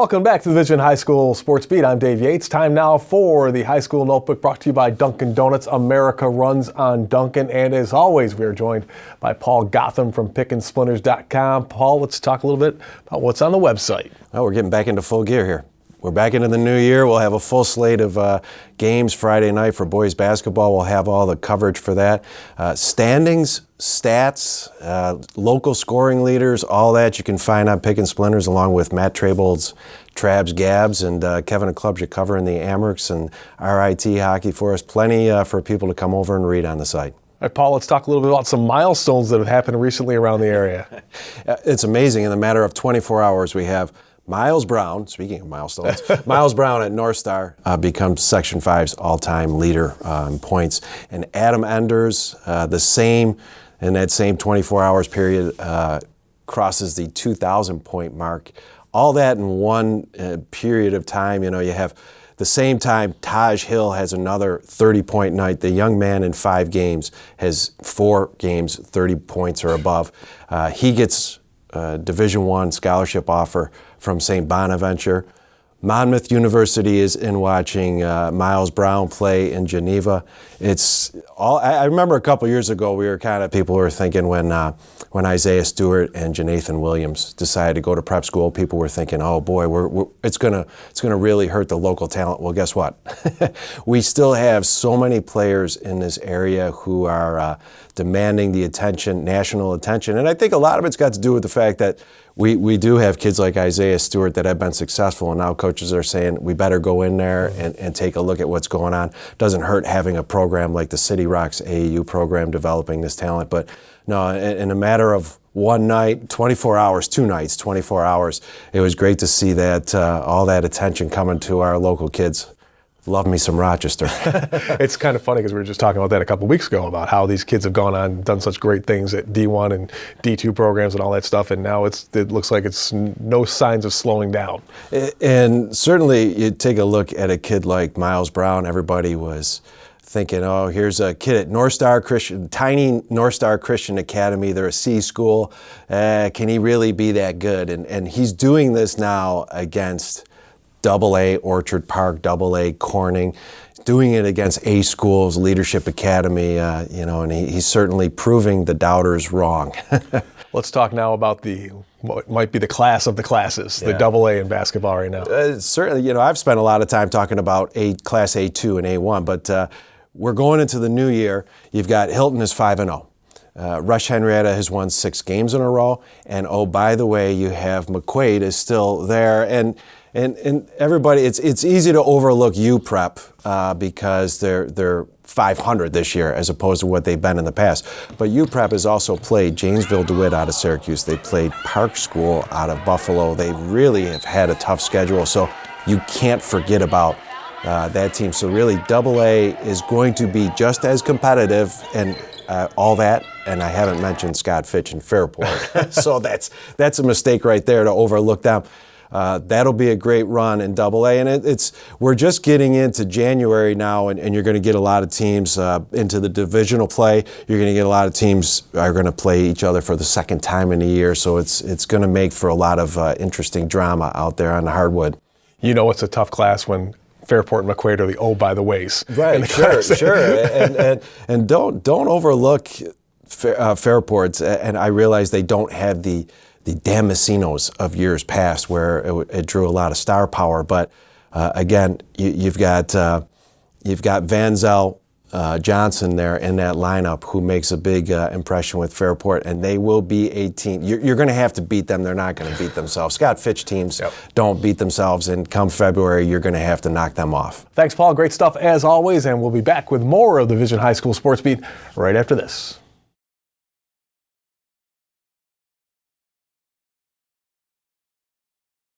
Welcome back to the Vision High School Sports Beat. I'm Dave Yates. Time now for the High School Notebook, brought to you by Dunkin' Donuts. America runs on Dunkin'. And as always, we are joined by Paul Gotham from PickinSplinters.com. Paul, let's talk a little bit about what's on the website. Well, we're getting back into full gear here. We're back into the new year. We'll have a full slate of games Friday night for boys basketball. We'll have all the coverage for that. Standings, stats, local scoring leaders, all that you can find on Pickin Splinters, along with Matt Trable's Trabs Gabs and Kevin and Clubs. You're covering the Amherst and RIT hockey for us. Plenty for people to come over and read on the site. All right, Paul, let's talk a little bit about some milestones that have happened recently around the area. It's amazing. In the matter of 24 hours, we have Miles Brown, speaking of milestones, Miles Brown at Northstar becomes Section 5's all-time leader in points. And Adam Enders, in that same 24 hours period, crosses the 2,000-point mark. All that in one period of time. You know, you have the same time Taj Hill has another 30-point night. The young man in 5 games has 4 games, 30 points or above. He gets Division I scholarship offer from St. Bonaventure. Monmouth University is in watching Miles Brown play in Geneva. It's all. I remember a couple years ago, people were thinking when Isaiah Stewart and Janathan Williams decided to go to prep school, people were thinking, oh boy, it's gonna really hurt the local talent. Well, guess what? We still have so many players in this area who are demanding the attention, national attention, and I think a lot of it's got to do with the fact that we do have kids like Isaiah Stewart that have been successful, and now coaches are saying we better go in there and take a look at what's going on. Doesn't hurt having a program like the City Rocks AAU program developing this talent, but no, in a matter of one night, 24 hours, 2 nights, 24 hours, it was great to see that all that attention coming to our local kids. Love me some Rochester. It's kind of funny because we were just talking about that a couple of weeks ago about how these kids have gone on and done such great things at D1 and D2 programs and all that stuff, and now it looks like it's no signs of slowing down. And certainly you take a look at a kid like Miles Brown, everybody was thinking, oh, here's a kid at Northstar Christian, tiny Northstar Christian Academy. They're a C school. Can he really be that good? And he's doing this now against AA Orchard Park, AA Corning, doing it against A schools, Leadership Academy, and he's certainly proving the doubters wrong. Let's talk now about what might be the class of the classes, the AA in basketball right now. Certainly, I've spent a lot of time talking about Class A2 and A1, but we're going into the new year. You've got Hilton is 5-0. Rush Henrietta has won 6 games in a row, and oh, by the way, you have McQuaid is still there, and everybody, it's easy to overlook UPrep because they're 500 this year as opposed to what they've been in the past. But UPrep has also played Janesville DeWitt out of Syracuse. They played Park School out of Buffalo. They really have had a tough schedule, so you can't forget about that team. So really, AA is going to be just as competitive and all that, and I haven't mentioned Scott Fitch and Fairport. So that's a mistake right there to overlook them. That'll be a great run in AA, and we're just getting into January now, and you're going to get a lot of teams into the divisional play. You're going to get a lot of teams are going to play each other for the second time in a year, so it's going to make for a lot of interesting drama out there on the hardwood. You know, it's a tough class when Fairport and McQuaid are the by the ways. Right, sure. And don't overlook Fairport. And I realize they don't have the Damascenos of years past where it drew a lot of star power. But again, you've got Van Zell, Johnson there in that lineup who makes a big impression with Fairport, and they will be a team. You're going to have to beat them. They're not going to beat themselves. Scott Fitch teams don't beat themselves, and come February, you're going to have to knock them off. Thanks, Paul. Great stuff as always, and we'll be back with more of the Vision High School Sports Beat right after this.